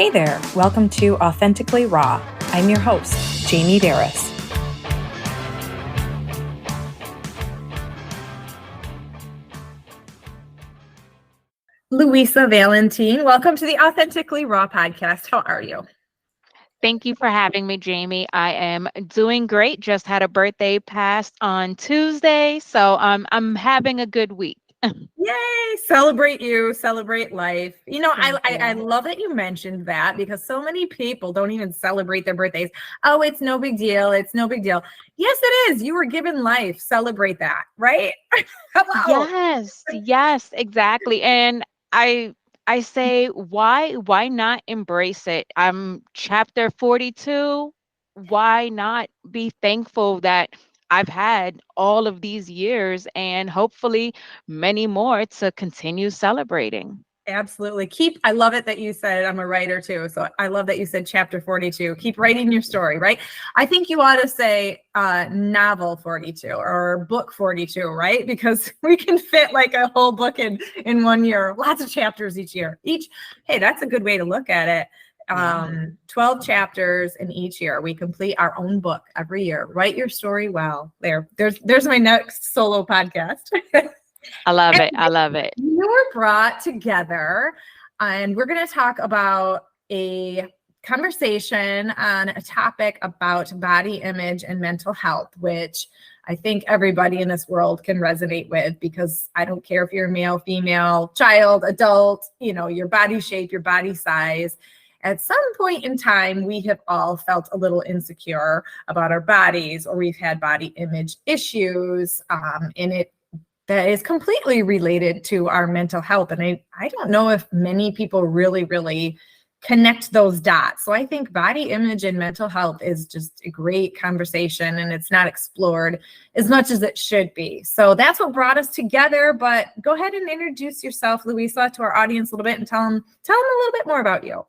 Hey there, welcome to Authentically Raw. I'm your host, Jamie Berris. Louisa Valentin, welcome to the Authentically Raw podcast. How are you? Thank you for having me, Jamie. I am doing great. Just had a birthday passed on Tuesday, so I'm having a good week. Yay! Celebrate you, celebrate life. Thank I you. love that you mentioned that because so many people don't even celebrate their birthdays. Oh, it's no big deal. It's no big deal. Yes, it is. You were given life. Celebrate that, right? Hello. Yes, exactly. And I say, why not embrace it? I'm chapter 42. Why not be thankful that I've had all of these years and hopefully many more to continue celebrating? Absolutely. I love it that you said I'm a writer too. So I love that you said chapter 42. Keep writing your story, right? I think you ought to say novel 42 or book 42, right? Because we can fit like a whole book in 1 year, lots of chapters each year. Hey, that's a good way to look at it. Yeah. 12 chapters in each year. We complete our own book every year. Write your story well. There's my next solo podcast. I love it. I love it. You were brought together, and we're going to talk about a conversation on a topic about body image and mental health, which I think everybody in this world can resonate with, because I don't care if you're male, female, child, adult, your body shape, your body size. At some point in time, we have all felt a little insecure about our bodies, or we've had body image issues, and that is completely related to our mental health. And I don't know if many people really connect those dots. So I think body image and mental health is just a great conversation, and it's not explored as much as it should be. So that's what brought us together. But go ahead and introduce yourself, Louisa, to our audience a little bit, and tell them a little bit more about you.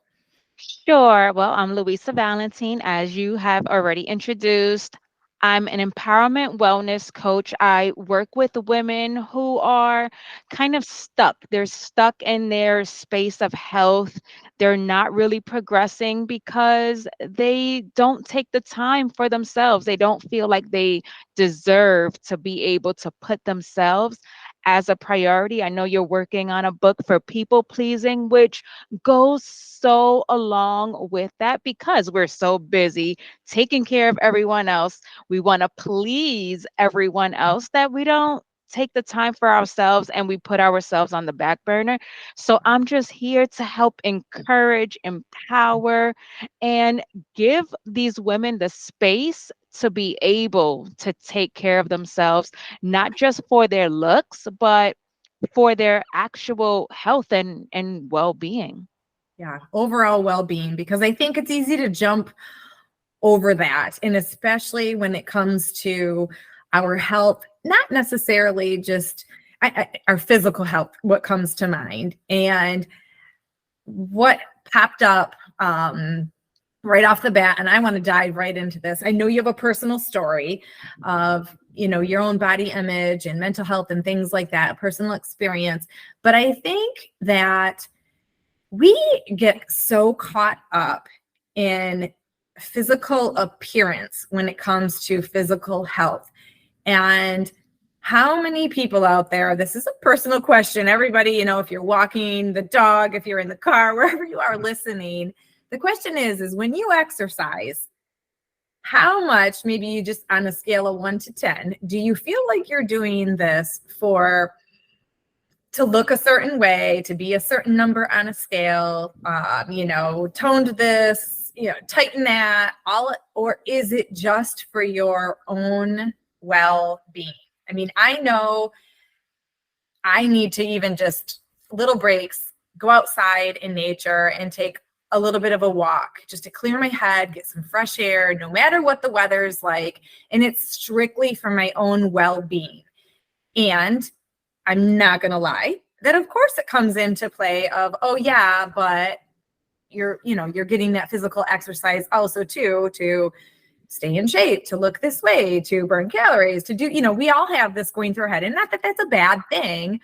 Sure. Well, I'm Louisa Valentin, as you have already introduced. I'm an empowerment wellness coach. I work with women who are kind of stuck. They're stuck in their space of health. They're not really progressing because they don't take the time for themselves. They don't feel like they deserve to be able to put themselves as a priority. I know you're working on a book for people pleasing, which goes so along with that because we're so busy taking care of everyone else. We want to please everyone else that we don't take the time for ourselves, and we put ourselves on the back burner. So I'm just here to help encourage, empower, and give these women the space to be able to take care of themselves, not just for their looks, but for their actual health and well-being. Yeah, overall well-being, because I think it's easy to jump over that. And especially when it comes to our health, not necessarily just our physical health, what comes to mind. And what popped up right off the bat, and I want to dive right into this. I know you have a personal story of, your own body image and mental health and things like that, personal experience. But I think that we get so caught up in physical appearance when it comes to physical health. And how many people out there, this is a personal question, everybody, if you're walking the dog, if you're in the car, wherever you are listening, the question is when you exercise, how much, maybe you just on a scale of 1 to 10, do you feel like you're doing this to look a certain way, to be a certain number on a scale, toned this, tighten that, or is it just for your own well-being? I mean, I know I need to even just little breaks, go outside in nature and take a little bit of a walk just to clear my head, get some fresh air, no matter what the weather's like. And it's strictly for my own well-being. And I'm not going to lie that of course it comes into play of, oh yeah, but you're getting that physical exercise also too, to stay in shape, to look this way, to burn calories, to do, we all have this going through our head, and not that that's a bad thing,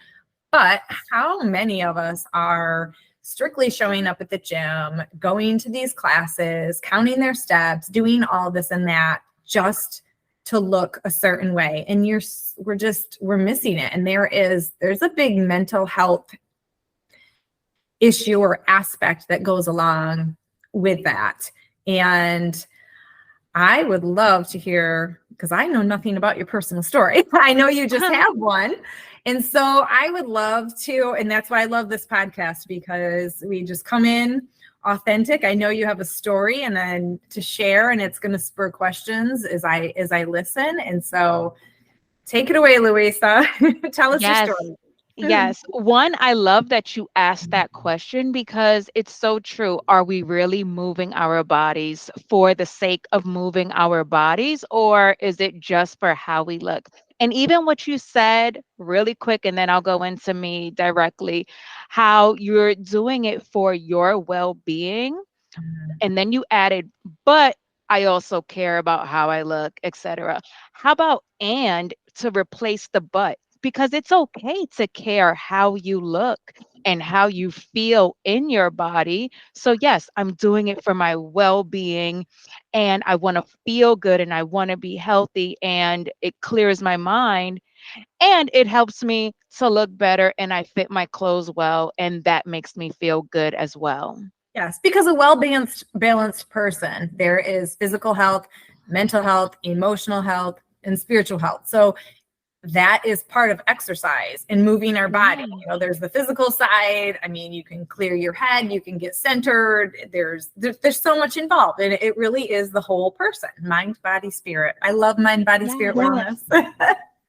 but how many of us are strictly showing up at the gym, going to these classes, counting their steps, doing all this and that just to look a certain way. And we're missing it. And there's a big mental health issue or aspect that goes along with that. And I would love to hear, because I know nothing about your personal story. I know you just have one. And so I would love to, and that's why I love this podcast, because we just come in authentic. I know you have a story and then to share, and it's going to spur questions as I listen. And so take it away, Louisa. Tell us your Yes. story. Yes. One, I love that you asked that question because it's so true. Are we really moving our bodies for the sake of moving our bodies, or is it just for how we look? And even what you said really quick, and then I'll go into me directly, how you're doing it for your well being. And then you added, but I also care about how I look, etc. How about and to replace the but? Because it's okay to care how you look and how you feel in your body. So, yes, I'm doing it for my well being and I want to feel good and I want to be healthy and it clears my mind and it helps me to look better and I fit my clothes well. And that makes me feel good as well. Yes, because a well-balanced person, there is physical health, mental health, emotional health, and spiritual health. So that is part of exercise and moving our body. Yeah. You know, there's the physical side. I mean, you can clear your head, you can get centered. There's so much involved, and it really is the whole person, mind, body, spirit. I love mind, body, spirit wellness.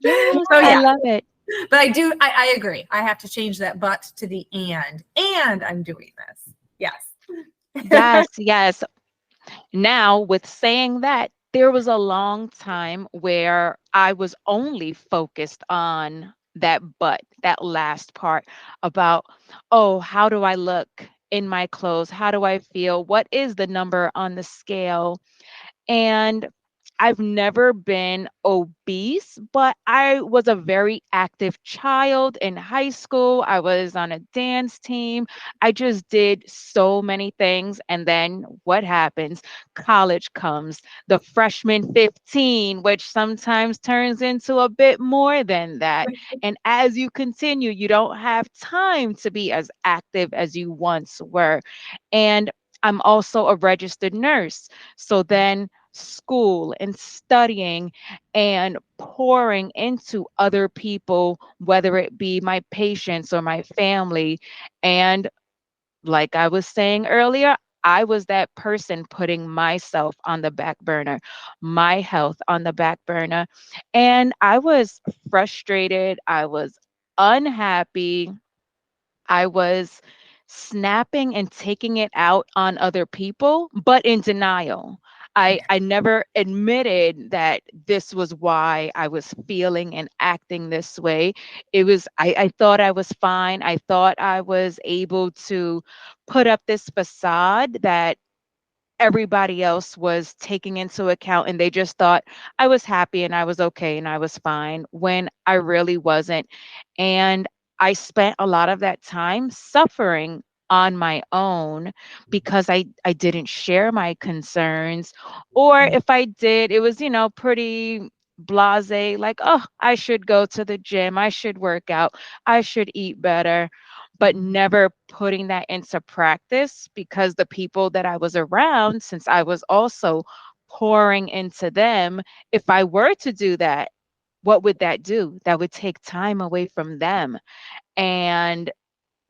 Yes, So I yeah, love it. but I agree. I have to change that but to the and I'm doing this. Yes. Yes, yes. Now, with saying that, there was a long time where I was only focused on that but, that last part about, oh, how do I look in my clothes? How do I feel? What is the number on the scale? And I've never been obese, but I was a very active child in high school. I was on a dance team. I just did so many things. And then what happens? College comes, the freshman 15, which sometimes turns into a bit more than that. And as you continue, you don't have time to be as active as you once were. And I'm also a registered nurse. So then school and studying and pouring into other people, whether it be my patients or my family. And like I was saying earlier, I was that person putting myself on the back burner, my health on the back burner. And I was frustrated. I was unhappy. I was snapping and taking it out on other people, but in denial. I never admitted that this was why I was feeling and acting this way. It was, I thought I was fine. I thought I was able to put up this facade that everybody else was taking into account and they just thought I was happy and I was okay and I was fine when I really wasn't. And I spent a lot of that time suffering on my own because I didn't share my concerns, or if I did, it was, pretty blase, like, oh, I should go to the gym, I should work out, I should eat better, but never putting that into practice because the people that I was around, since I was also pouring into them, if I were to do that, what would that do? That would take time away from them. And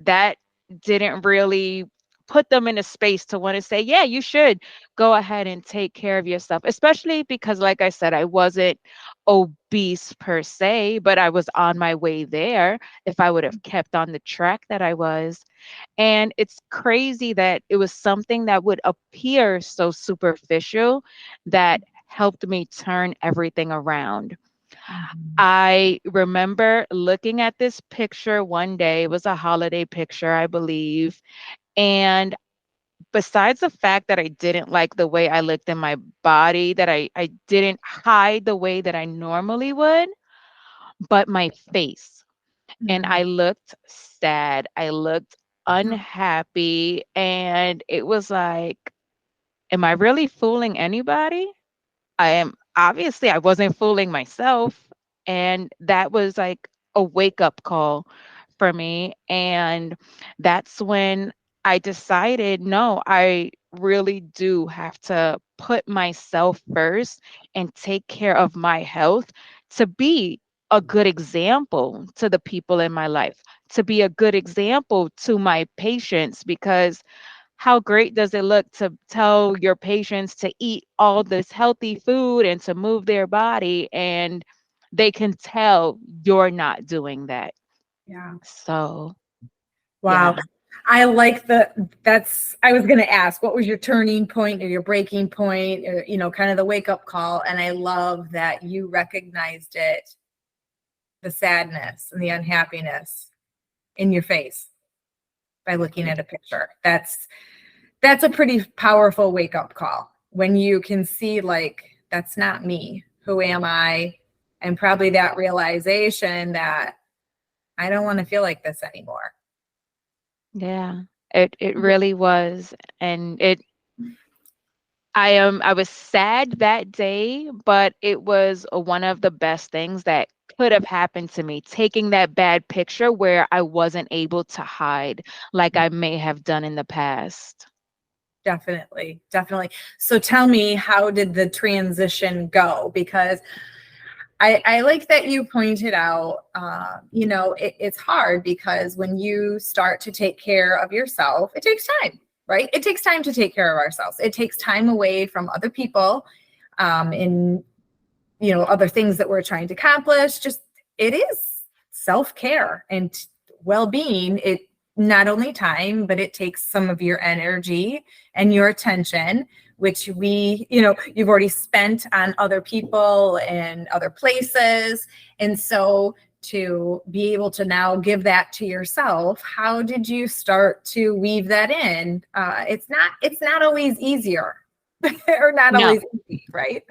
that didn't really put them in a space to want to say, yeah, you should go ahead and take care of yourself, especially because, like I said, I wasn't obese per se, but I was on my way there if I would have kept on the track that I was. And it's crazy that it was something that would appear so superficial that helped me turn everything around. I remember looking at this picture one day. It was a holiday picture, I believe. And besides the fact that I didn't like the way I looked in my body, that I didn't hide the way that I normally would, but my face. And I looked sad. I looked unhappy. And it was like, am I really fooling anybody? I am obviously I wasn't fooling myself. And that was like a wake up call for me. And that's when I decided, no, I really do have to put myself first and take care of my health to be a good example to the people in my life, to be a good example to my patients, because how great does it look to tell your patients to eat all this healthy food and to move their body, and they can tell you're not doing that. Yeah. So, Wow. yeah. I like that's, I was going to ask, what was your turning point or your breaking point, or, kind of the wake up call. And I love that you recognized it, the sadness and the unhappiness in your face by looking at a picture. That's a pretty powerful wake up call when you can see, like, that's not me. Who am I? And probably that realization that I don't want to feel like this anymore. Yeah. It really was. And I was sad that day, but it was one of the best things that could have happened to me, taking that bad picture where I wasn't able to hide like I may have done in the past. Definitely, definitely. So tell me, how did the transition go? Because I like that you pointed out, it's hard because when you start to take care of yourself, it takes time, right? It takes time to take care of ourselves. It takes time away from other people, in, other things that we're trying to accomplish. Just, it is self-care and well-being. It not only time, but it takes some of your energy and your attention, which you've already spent on other people and other places. And so to be able to now give that to yourself, how did you start to weave that in? It's not always easier or not No, always easy, right?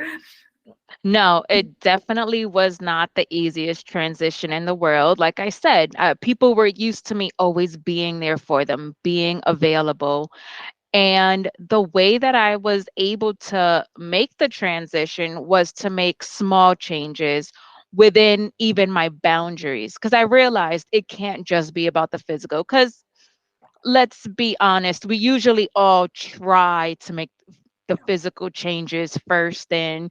no, it definitely was not the easiest transition in the world. Like I said, people were used to me always being there for them, being available. And the way that I was able to make the transition was to make small changes within even my boundaries, because I realized it can't just be about the physical. Because let's be honest, we usually all try to make the physical changes first, and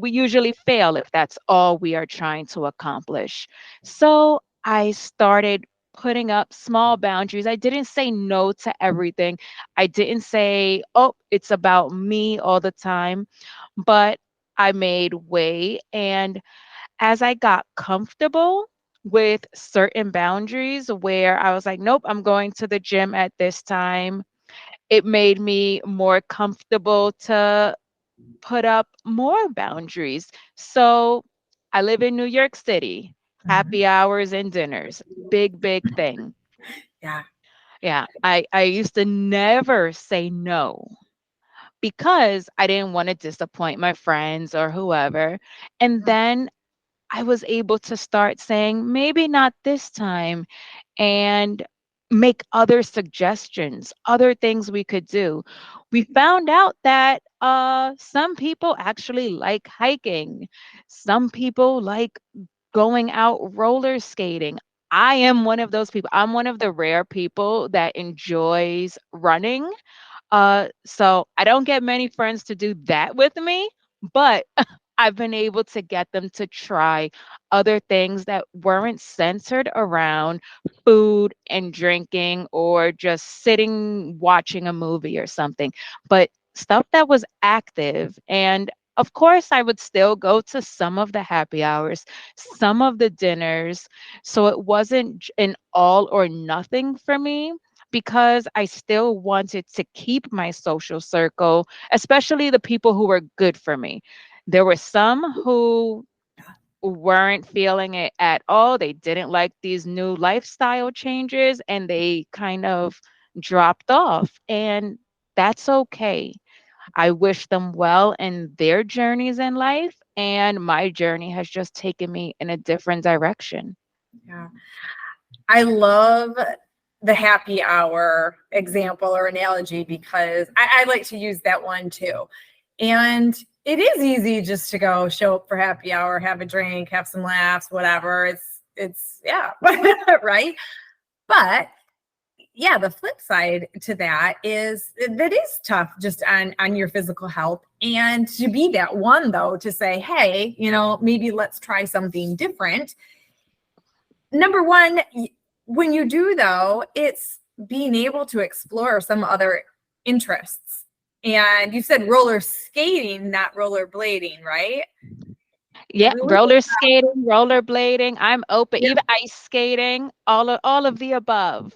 we usually fail if that's all we are trying to accomplish. So I started putting up small boundaries. I didn't say no to everything. I didn't say, oh, it's about me all the time, but I made way. And as I got comfortable with certain boundaries where I was like, nope, I'm going to the gym at this time, it made me more comfortable to put up more boundaries. So I live in New York City, Mhm. happy hours and dinners, big, big thing. Yeah. Yeah, I used to never say no because I didn't want to disappoint my friends or whoever. And then I was able to start saying, maybe not this time, and make other suggestions, other things we could do. We found out that some people actually like hiking, some people like going out roller skating. I am one of those people. I'm one of the rare people that enjoys running. So I don't get many friends to do that with me, but I've been able to get them to try other things that weren't centered around food and drinking or just sitting watching a movie or something, but stuff that was active. And of course, I would still go to some of the happy hours, some of the dinners. So it wasn't an all or nothing for me, because I still wanted to keep my social circle, especially the people who were good for me. There were some who weren't feeling it at all. They didn't like these new lifestyle changes and they kind of dropped off. And that's okay. I wish them well in their journeys in life. And my journey has just taken me in a different direction. Yeah. I love the happy hour example or analogy because I like to use that one too. And it is easy just to go show up for happy hour, have a drink, have some laughs, whatever. It's yeah, right. But yeah, the flip side to that is tough just on your physical health. And to be that one though, to say, hey, maybe let's try something different. Number one, when you do though, it's being able to explore some other interests. And you said roller skating, not rollerblading, right? Yeah, Really? roller skating, rollerblading. I'm open, Yeah. even ice skating, all of the above.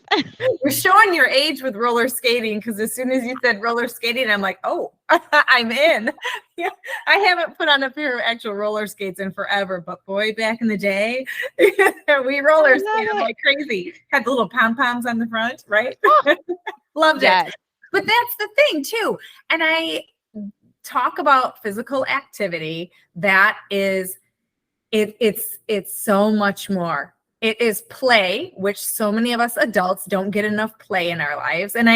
You're showing your age with roller skating because as soon as you said roller skating, I'm like, oh, I'm in. Yeah, I haven't put on a pair of actual roller skates in forever, but boy, back in the day, we roller I love skated it. like crazy. Had the little pom-poms on the front, right? Oh, Loved it. yes. But that's the thing too. And I talk about physical activity. That is it's so much more. It is play, which so many of us adults don't get enough play in our lives. And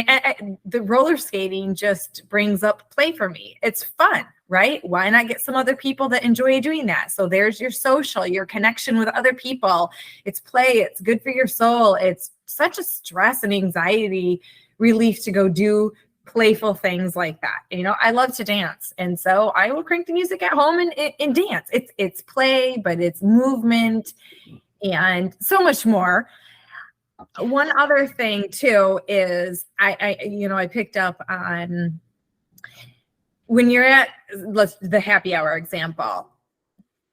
the roller skating just brings up play for me. It's fun, right? Why not get some other people that enjoy doing that? So there's your social, your connection with other people. It's play. It's good for your soul. It's such a stress and anxiety relief to go do playful things like that. I love to dance. And so I will crank the music at home and dance. It's play, but it's movement and so much more. One other thing too is I picked up on when you're at the happy hour example,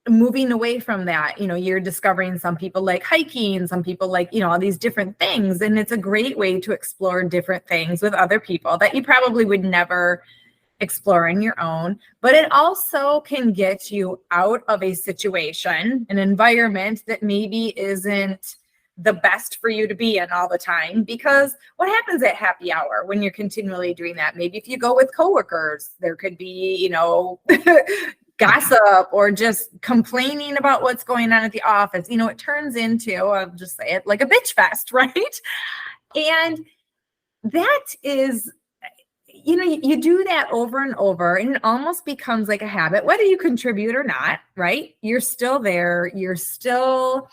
moving away from that, you're discovering some people like hiking, some people like, all these different things. And it's a great way to explore different things with other people that you probably would never explore on your own. But it also can get you out of a situation, an environment that maybe isn't the best for you to be in all the time. Because what happens at happy hour when you're continually doing that? Maybe if you go with coworkers, there could be, gossip or just complaining about what's going on at the office. It turns into, I'll just say it, like a bitch fest, right? And that is, you do that over and over, and it almost becomes like a habit, whether you contribute or not, right? You're still there. You're still,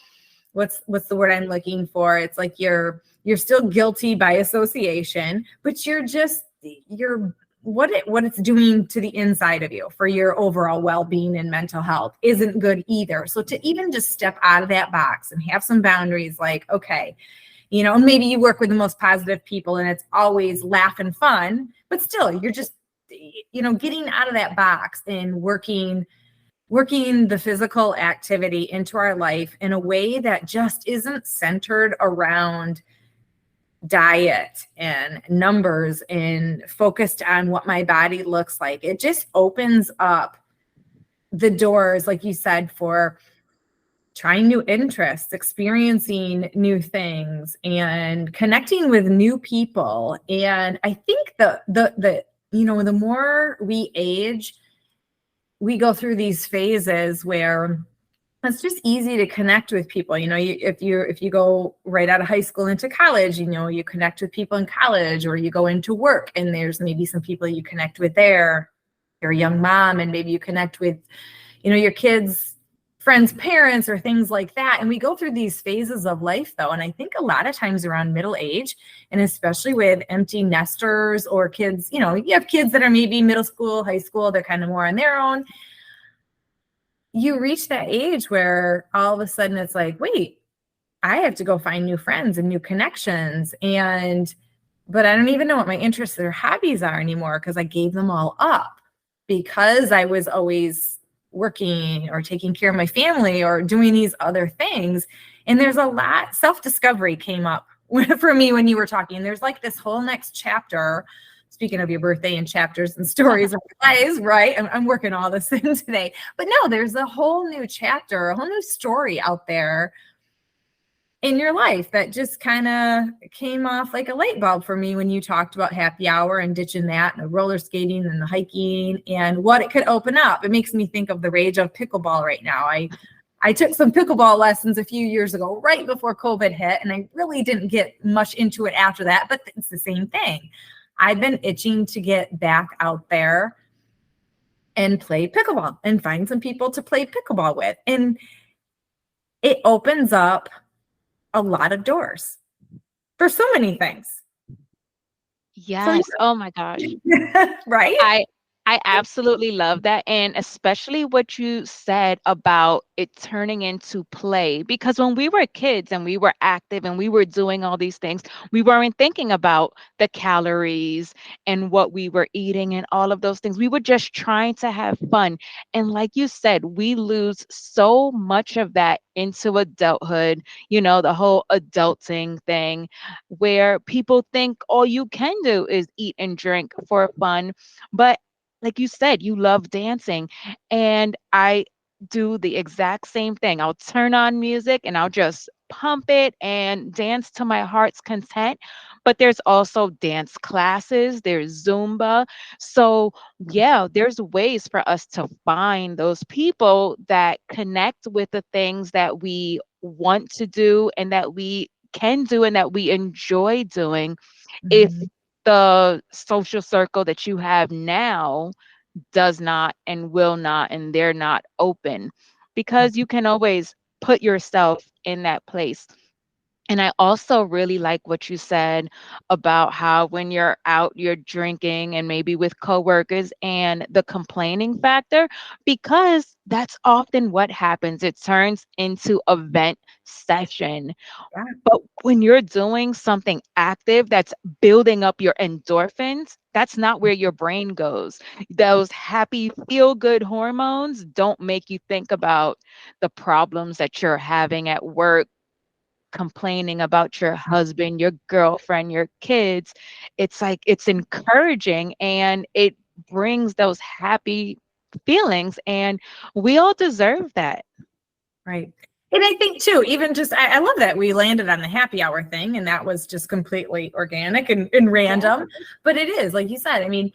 what's the word I'm looking for? It's like you're still guilty by association, but you're what it's doing to the inside of you for your overall well-being and mental health isn't good either. So to even just step out of that box and have some boundaries, like, okay, maybe you work with the most positive people and it's always laugh and fun, but still you're just, getting out of that box and working the physical activity into our life in a way that just isn't centered around diet and numbers and focused on what my body looks like. It just opens up the doors, like you said, for trying new interests, experiencing new things, and connecting with new people. And I think the more we age, we go through these phases where it's just easy to connect with people. If you go right out of high school into college, you connect with people in college, or you go into work and there's maybe some people you connect with there. You're a young mom and maybe you connect with, your kids' friends' parents or things like that. And we go through these phases of life though. And I think a lot of times around middle age, and especially with empty nesters or kids, you have kids that are maybe middle school, high school, they're kind of more on their own. You reach that age where all of a sudden it's like, wait, I have to go find new friends and new connections. But I don't even know what my interests or hobbies are anymore because I gave them all up because I was always working or taking care of my family or doing these other things. And there's a lot, self-discovery came up for me when you were talking. There's like this whole next chapter. Speaking of your birthday and chapters and stories of lives, right? I'm working all this in today. But no, there's a whole new chapter, a whole new story out there in your life that just kind of came off like a light bulb for me when you talked about happy hour and ditching that and the roller skating and the hiking and what it could open up. It makes me think of the rage of pickleball right now. I took some pickleball lessons a few years ago, right before COVID hit, and I really didn't get much into it after that, but it's the same thing. I've been itching to get back out there and play pickleball and find some people to play pickleball with. And it opens up a lot of doors for so many things. Yes. Oh my gosh. Right? I absolutely love that. And especially what you said about it turning into play. Because when we were kids and we were active and we were doing all these things, we weren't thinking about the calories and what we were eating and all of those things. We were just trying to have fun. And like you said, we lose so much of that into adulthood, the whole adulting thing where people think all you can do is eat and drink for fun. But like you said, you love dancing. And I do the exact same thing. I'll turn on music and I'll just pump it and dance to my heart's content. But there's also dance classes, there's Zumba. So, yeah, there's ways for us to find those people that connect with the things that we want to do and that we can do and that we enjoy doing. If Mhm. the social circle that you have now does not and will not, and they're not open, because you can always put yourself in that place. And I also really like what you said about how when you're out, you're drinking and maybe with coworkers and the complaining factor, because that's often what happens. It turns into a vent session. Yeah. But when you're doing something active that's building up your endorphins, that's not where your brain goes. Those happy, feel good hormones don't make you think about the problems that you're having at work, complaining about your husband, your girlfriend, your kids. It's like it's encouraging and it brings those happy feelings, and we all deserve that. Right. And I think too, even just, I love that we landed on the happy hour thing, and that was just completely organic and random. But it is, like you said, I mean,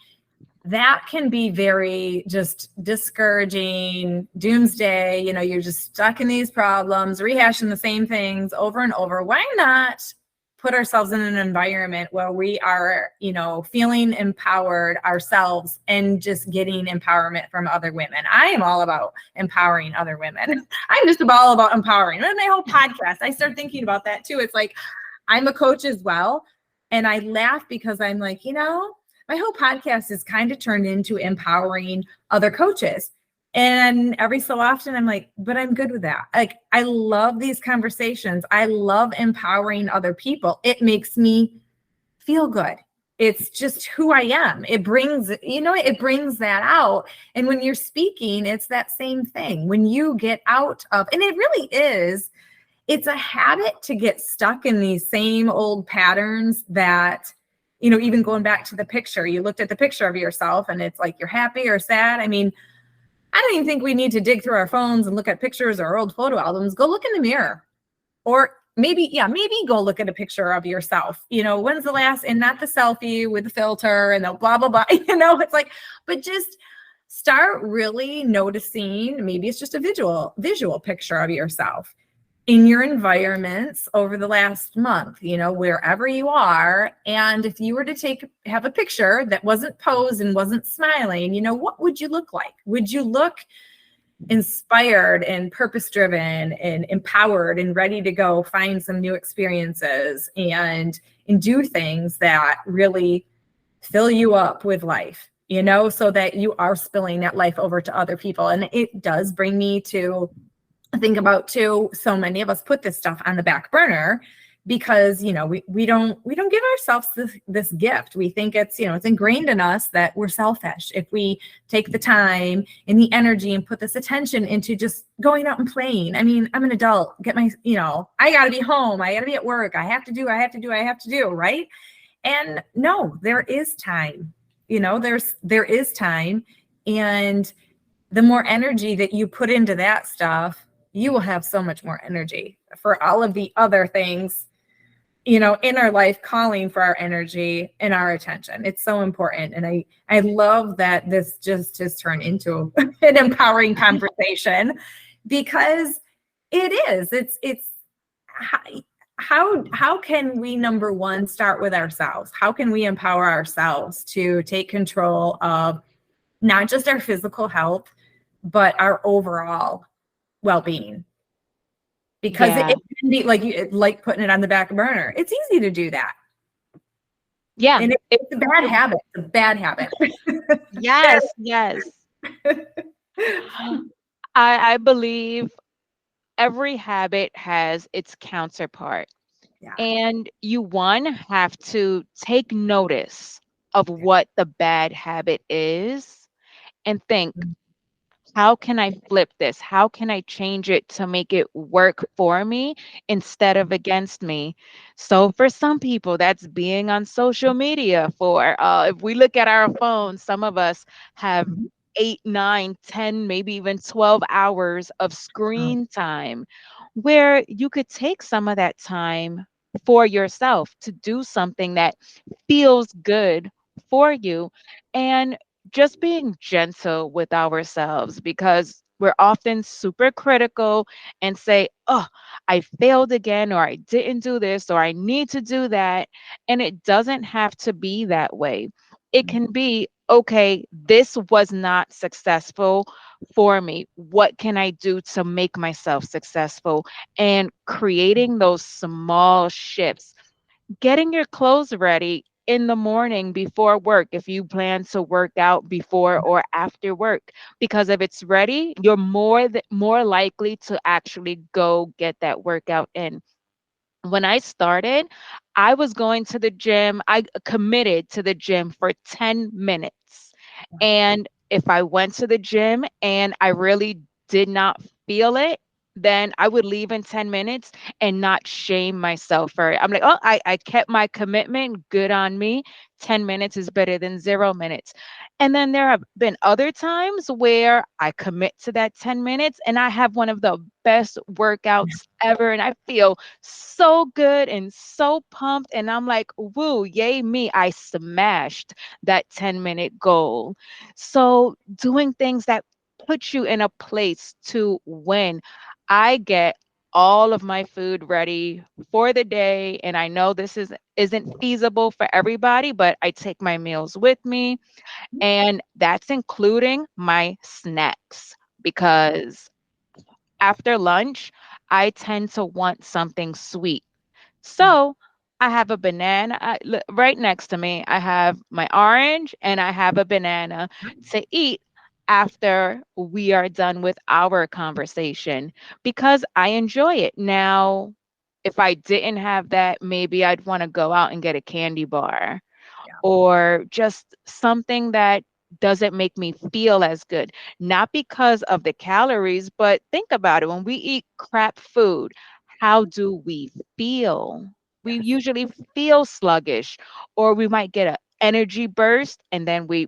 that can be very just discouraging, doomsday. You're just stuck in these problems, rehashing the same things over and over. Why not put ourselves in an environment where we are, feeling empowered ourselves and just getting empowerment from other women? I am all about empowering other women. I'm just all about empowering. And my whole podcast, I start thinking about that too. It's like, I'm a coach as well. And I laugh because I'm like, my whole podcast is kind of turned into empowering other coaches. And every so often I'm like, but I'm good with that. Like, I love these conversations. I love empowering other people. It makes me feel good. It's just who I am. It brings that out. And when you're speaking, it's that same thing. When you get out of, and it really is, it's a habit to get stuck in these same old patterns that, even going back to the picture, you looked at the picture of yourself and it's like you're happy or sad. I mean, I don't even think we need to dig through our phones and look at pictures or old photo albums. Go look in the mirror, or maybe go look at a picture of yourself. When's the last, and not the selfie with the filter and the blah, blah, blah, it's like, but just start really noticing, maybe it's just a visual picture of yourself in your environments over the last month, wherever you are. And if you were to have a picture that wasn't posed and wasn't smiling, what would you look like? Would you look inspired and purpose-driven and empowered and ready to go find some new experiences and do things that really fill you up with life, so that you are spilling that life over to other people? And it does bring me to think about too, so many of us put this stuff on the back burner because, we don't give ourselves this gift. We think it's, it's ingrained in us that we're selfish if we take the time and the energy and put this attention into just going out and playing. I mean, I'm an adult, I got to be home. I got to be at work. I have to do, right? And no, there is time, there is time. And the more energy that you put into that stuff, you will have so much more energy for all of the other things, in our life, calling for our energy and our attention. It's so important. And I love that this just has turned into an empowering conversation, because It is. It's how can we, number one, start with ourselves? How can we empower ourselves to take control of not just our physical health, but our overall well-being? Because Yeah. it can be like putting it on the back burner. It's easy to do that. Yeah. And it's a bad habit. It's a bad habit. Yes, yes. I believe every habit has its counterpart. Yeah. And you, one, have to take notice of what the bad habit is and think, how can I flip this? How can I change it to make it work for me instead of against me? So for some people, that's being on social media. For if we look at our phones, some of us have Mhm. 8, 9, 10, maybe even 12 hours of screen time, where you could take some of that time for yourself to do something that feels good for you. And just being gentle with ourselves, because we're often super critical and say, oh, I failed again, or I didn't do this, or I need to do that. And it doesn't have to be that way. It can be, okay, this was not successful for me. What can I do to make myself successful? And creating those small shifts, getting your clothes ready in the morning before work if you plan to work out before or after work, because if it's ready, you're more likely to actually go get that workout in. When I started, I was going to the gym. I committed to the gym for 10 minutes. And if I went to the gym and I really did not feel it, then I would leave in 10 minutes and not shame myself for it. I'm like, oh, I kept my commitment. Good on me. 10 minutes is better than 0 minutes. And then there have been other times where I commit to that 10 minutes and I have one of the best workouts ever. And I feel so good and so pumped. And I'm like, woo, yay me. I smashed that 10-minute goal. So doing things that put you in a place to win. I get all of my food ready for the day. And I know this isn't feasible for everybody, but I take my meals with me. And that's including my snacks, because after lunch, I tend to want something sweet. So I have a banana right next to me. I have my orange and I have a banana to eat after we are done with our conversation, because I enjoy it. Now, if I didn't have that, maybe I'd want to go out and get a candy bar or just something that doesn't make me feel as good. Not because of the calories, but think about it. When we eat crap food, how do we feel? We Yes. usually feel sluggish, or we might get an energy burst and then we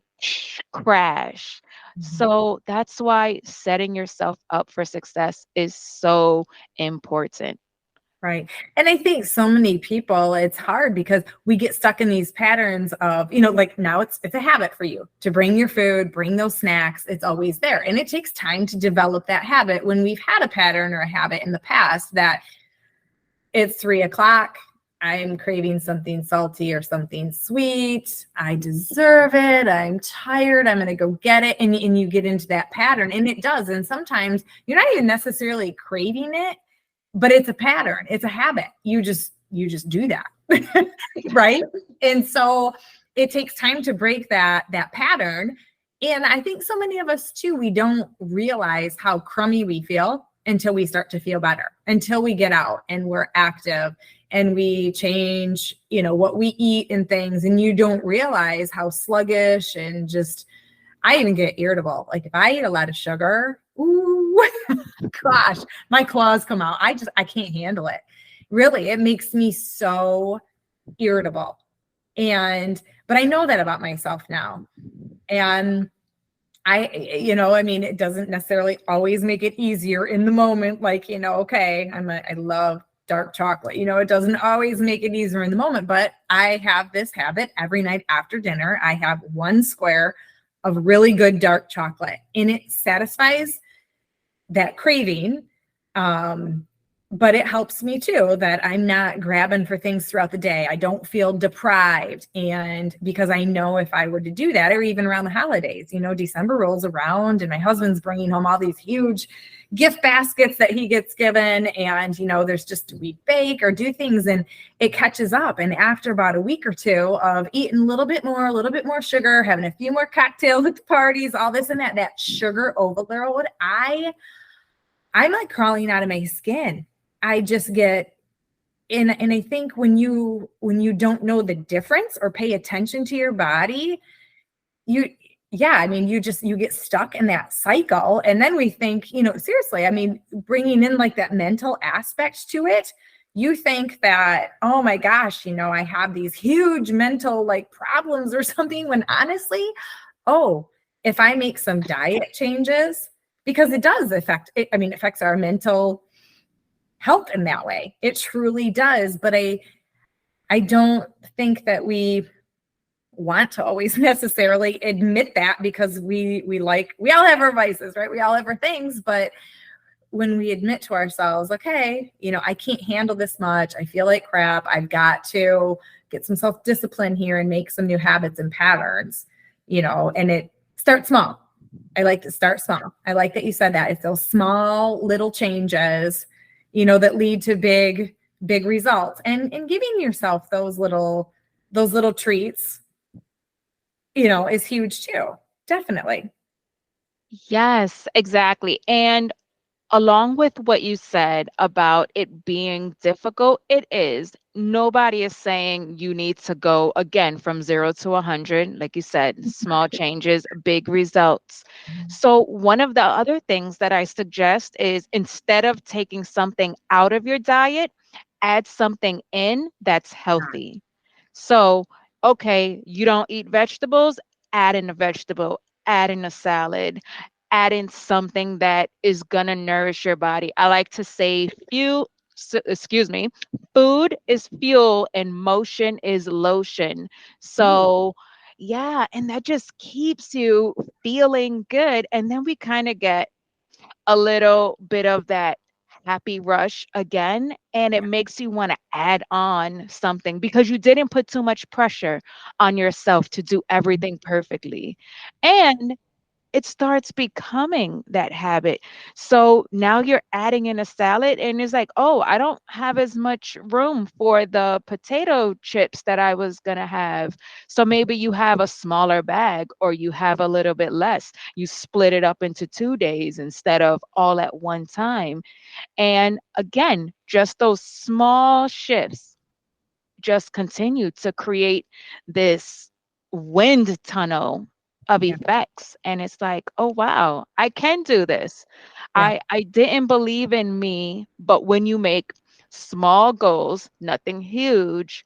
crash. Mhm. So that's why setting yourself up for success is so important. Right. And I think so many people, it's hard because we get stuck in these patterns of, like now it's a habit for you to bring your food, bring those snacks. It's always there. And it takes time to develop that habit when we've had a pattern or a habit in the past that it's 3 o'clock. I'm craving something salty or something sweet. I deserve it. I'm tired. I'm going to go get it. And you get into that pattern, and it does. And sometimes you're not even necessarily craving it, but it's a pattern. It's a habit. You just do that. Right. And so it takes time to break that pattern. And I think so many of us too, we don't realize how crummy we feel until we start to feel better, until we get out and we're active and we change, what we eat and things. And you don't realize how sluggish and just, I even get irritable. Like if I eat a lot of sugar, ooh, gosh, my claws come out. I can't handle it. Really, it makes me so irritable. But I know that about myself now. And it doesn't necessarily always make it easier in the moment. Like, okay, I love dark chocolate. It doesn't always make it easier in the moment, but I have this habit every night after dinner. I have 1 square of really good dark chocolate, and it satisfies that craving But it helps me too that I'm not grabbing for things throughout the day. I don't feel deprived. And because I know if I were to do that, or even around the holidays, December rolls around and my husband's bringing home all these huge gift baskets that he gets given. And, there's just, we bake or do things and it catches up. And after about a week or two of eating a little bit more sugar, having a few more cocktails at the parties, all this and that sugar overload, I'm like crawling out of my skin. I just get in, and I think when you don't know the difference or pay attention to your body, you get stuck in that cycle. And then we think, seriously, bringing in like that mental aspect to it, you think that, oh my gosh, I have these huge mental like problems or something, when honestly, if I make some diet changes, because it does affect it, it affects our mental health in that way. It truly does. But I don't think that we want to always necessarily admit that, because we all have our vices, right? We all have our things. But when we admit to ourselves, okay, I can't handle this much, I feel like crap, I've got to get some self-discipline here and make some new habits and patterns, and it starts small. I like to start small. I like that you said that. It's those small little changes, that lead to big results, and giving yourself those little treats, is huge too. Definitely. Yes, exactly. And along with what you said about it being difficult, it is. Nobody is saying you need to go again from 0 to 100. Like you said, small changes, big results. So, one of the other things that I suggest is, instead of taking something out of your diet, add something in that's healthy. So, okay, you don't eat vegetables, add in a vegetable, add in a salad, add in something that is going to nourish your body. I like to say food is fuel and motion is lotion. So, yeah, and that just keeps you feeling good. And then we kind of get a little bit of that happy rush again, and it makes you want to add on something because you didn't put too much pressure on yourself to do everything perfectly. And it starts becoming that habit. So now you're adding in a salad and it's like, oh, I don't have as much room for the potato chips that I was going to have. So maybe you have a smaller bag or you have a little bit less. You split it up into 2 days instead of all at one time. And again, just those small shifts just continue to create this wind tunnel of Yeah. effects, and it's like, oh wow, I can do this. Yeah. I didn't believe in me, but when you make small goals, nothing huge,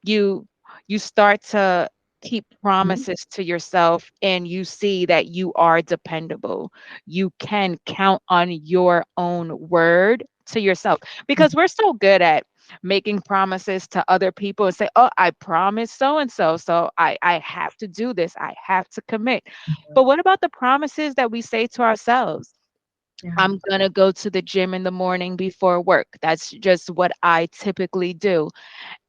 you you start to keep Mhm. promises to yourself, and you see that you are dependable. You can count on your own word to yourself, because we're so good at making promises to other people and say, oh, I promise so and so, so I have to do this, I have to commit. But what about the promises that we say to ourselves? Yeah. I'm going to go to the gym in the morning before work. That's just what I typically do.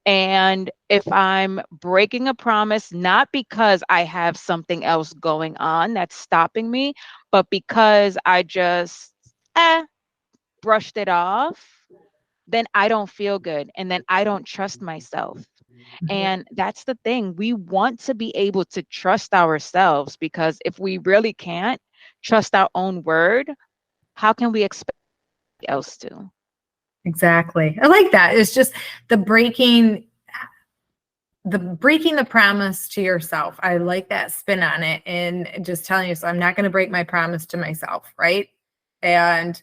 And if I'm breaking a promise, not because I have something else going on that's stopping me, but because I just brushed it off, then I don't feel good. And then I don't trust myself. Mhm. And that's the thing. We want to be able to trust ourselves, because if we really can't trust our own word, how can we expect else to? Exactly. I like that. It's just the breaking the promise to yourself. I like that spin on it, and just telling you, so I'm not going to break my promise to myself, right? And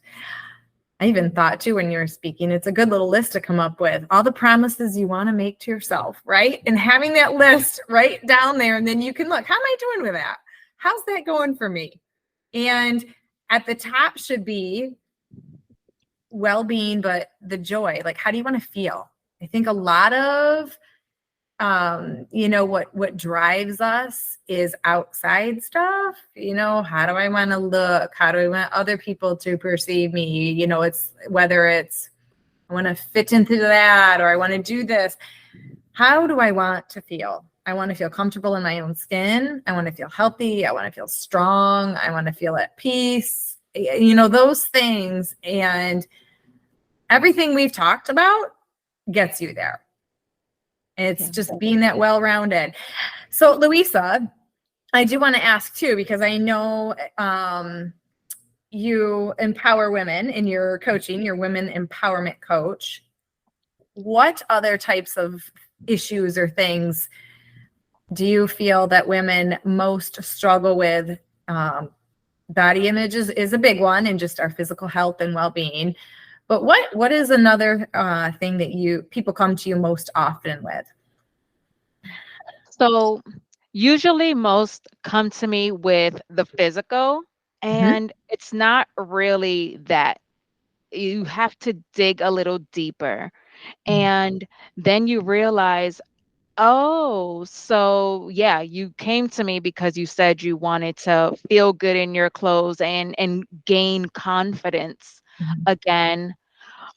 I even thought too, when you were speaking, it's a good little list to come up with all the promises you want to make to yourself, right? And having that list right down there, and then you can look, how am I doing with that? How's that going for me? And at the top should be well-being, but the joy, like, how do you want to feel? I think a lot of what drives us is outside stuff. How do I want to look? How do I want other people to perceive me? It's whether it's I want to fit into that, or I want to do this. How do I want to feel? I want to feel comfortable in my own skin. I want to feel healthy. I want to feel strong. I want to feel at peace. Those things, and everything we've talked about gets you there. It's just being that well-rounded. So Louisa, I do want to ask too, because I know you empower women in your coaching, your women empowerment coach. What other types of issues or things do you feel that women most struggle with? Body image is a big one, and just our physical health and well-being. But what is another thing that people come to you most often with? So usually most come to me with the physical, and it's not really that. You have to dig a little deeper, and then you realize, oh, so yeah, you came to me because you said you wanted to feel good in your clothes and gain confidence again.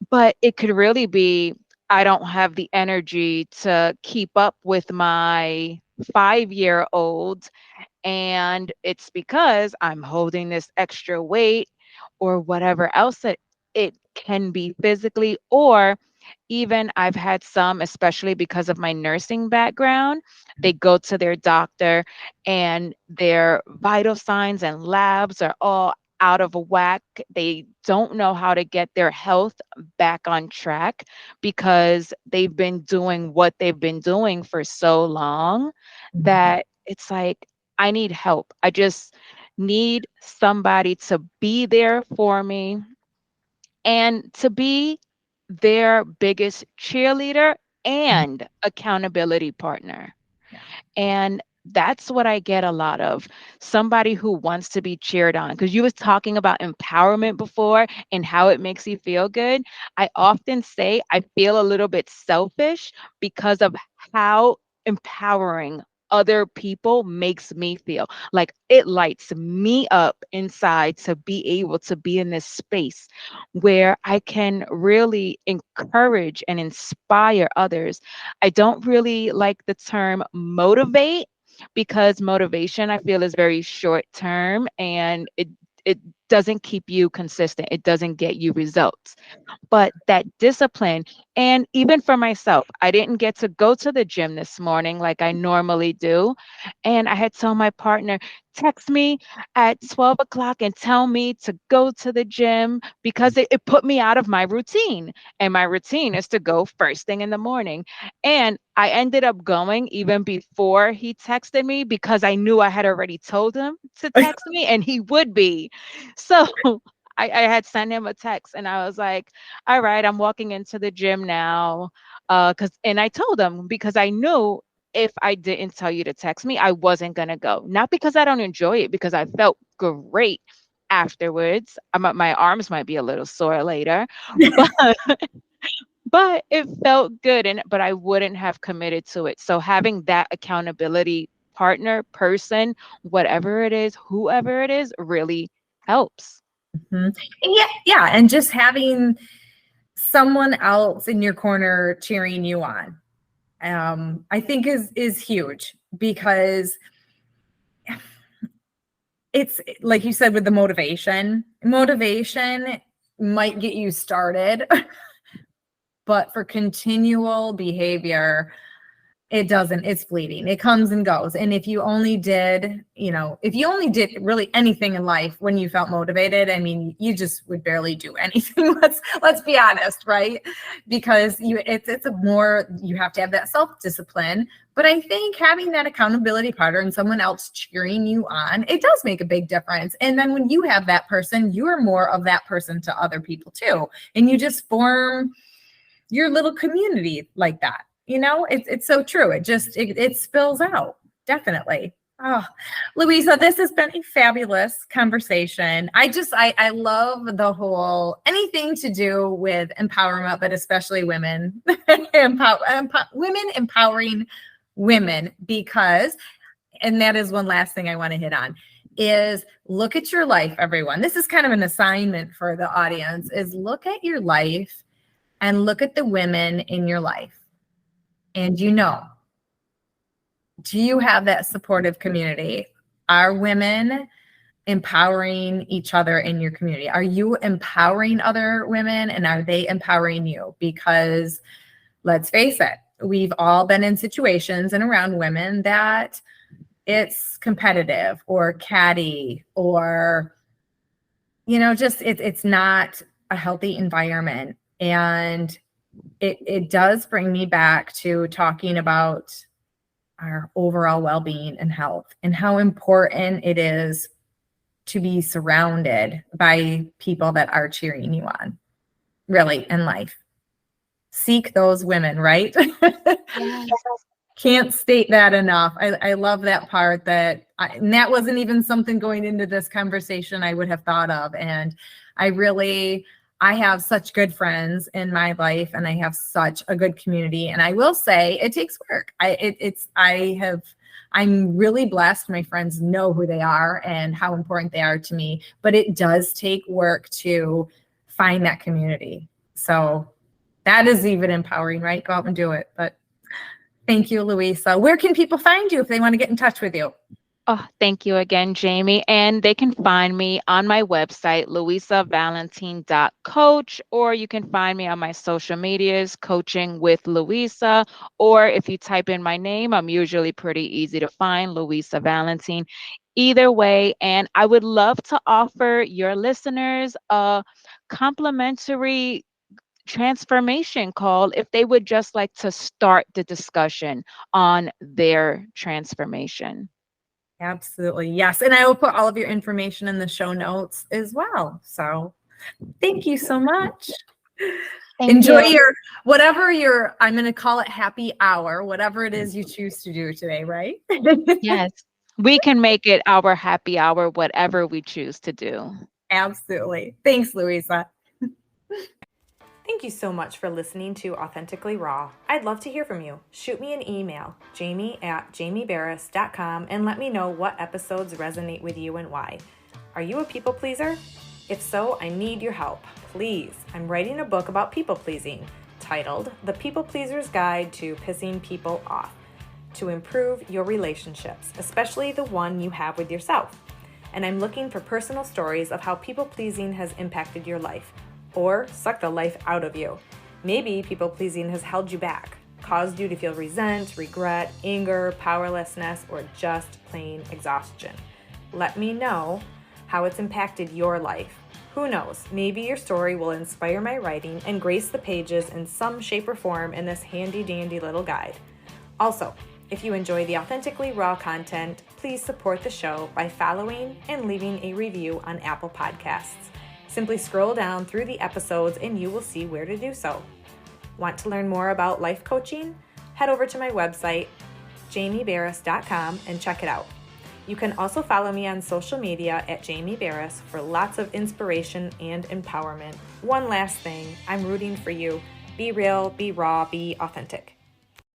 But it could really be, I don't have the energy to keep up with my 5-year-old, and it's because I'm holding this extra weight or whatever else that it can be physically. Or even I've had some, especially because of my nursing background, they go to their doctor and their vital signs and labs are all out of whack. They don't know how to get their health back on track because they've been doing what they've been doing for so long that it's like, I need help. I just need somebody to be there for me and to be their biggest cheerleader and accountability partner. And that's what I get a lot of. Somebody who wants to be cheered on. Because you was talking about empowerment before and how it makes you feel good. I often say I feel a little bit selfish because of how empowering other people makes me feel. Like it lights me up inside to be able to be in this space where I can really encourage and inspire others. I don't really like the term motivate, because motivation I feel is very short term, and it doesn't keep you consistent. It doesn't get you results. But that discipline, and even for myself, I didn't get to go to the gym this morning like I normally do. And I had told my partner, text me at 12 o'clock and tell me to go to the gym because it put me out of my routine. And my routine is to go first thing in the morning. And I ended up going even before he texted me because I knew I had already told him to text me and he would be. So I had sent him a text and I was like, all right, I'm walking into the gym now. And I told him because I knew if I didn't tell you to text me, I wasn't going to go. Not because I don't enjoy it, because I felt great afterwards. My arms might be a little sore later, but but it felt good, but I wouldn't have committed to it. So having that accountability partner, person, whatever it is, whoever it is, really helps. Yeah, and just having someone else in your corner cheering you on, I think is huge, because it's like you said with the motivation might get you started, but for continual behavior, it doesn't. It's fleeting. It comes and goes. And if you only did really anything in life when you felt motivated, I mean, you just would barely do anything. Let's be honest, right? Because you have to have that self-discipline. But I think having that accountability partner and someone else cheering you on, it does make a big difference. And then when you have that person, you are more of that person to other people too. And you just form your little community like that. It's so true. It spills out. Definitely. Oh, Louisa, this has been a fabulous conversation. I love the whole, anything to do with empowerment, but especially women, women empowering women, because, and that is one last thing I want to hit on, is look at your life, everyone. This is kind of an assignment for the audience, is look at your life and look at the women in your life. And do you have that supportive community? Are women empowering each other in your community? Are you empowering other women, and are they empowering you? Because let's face it, we've all been in situations and around women that it's competitive or catty, or, just it's not a healthy environment. And it does bring me back to talking about our overall well-being and health, and how important it is to be surrounded by people that are cheering you on, really, in life. Seek those women, right? Yes. Can't state that enough. I love that part, and that wasn't even something going into this conversation I would have thought of. And I have such good friends in my life, and I have such a good community. And I will say it takes work. I'm really blessed. My friends know who they are and how important they are to me, but it does take work to find that community. So that is even empowering, right? Go out and do it. But thank you, Louisa. Where can people find you if they want to get in touch with you? Oh, thank you again, Jamie. And they can find me on my website, louisavalentin.coach, or you can find me on my social medias, Coaching with Louisa. Or if you type in my name, I'm usually pretty easy to find, Louisa Valentin. Either way, and I would love to offer your listeners a complimentary transformation call if they would just like to start the discussion on their transformation. Absolutely. Yes. And I will put all of your information in the show notes as well. So thank you so much. Thank Enjoy you. I'm going to call it happy hour, whatever it is you choose to do today, right? Yes, we can make it our happy hour, whatever we choose to do. Absolutely. Thanks, Louisa. Thank you so much for listening to Authentically Raw. I'd love to hear from you. Shoot me an email, jamie@jamieberris.com, and let me know what episodes resonate with you and why. Are you a people pleaser? If so, I need your help. Please, I'm writing a book about people pleasing, titled The People Pleaser's Guide to Pissing People Off, to improve your relationships, especially the one you have with yourself. And I'm looking for personal stories of how people pleasing has impacted your life, or sucked the life out of you. Maybe people pleasing has held you back, caused you to feel resent, regret, anger, powerlessness, or just plain exhaustion. Let me know how it's impacted your life. Who knows, maybe your story will inspire my writing and grace the pages in some shape or form in this handy dandy little guide. Also, if you enjoy the Authentically Raw content, please support the show by following and leaving a review on Apple Podcasts. Simply scroll down through the episodes and you will see where to do so. Want to learn more about life coaching? Head over to my website, jamieberris.com, and check it out. You can also follow me on social media at Jamie Berris for lots of inspiration and empowerment. One last thing, I'm rooting for you. Be real, be raw, be authentic.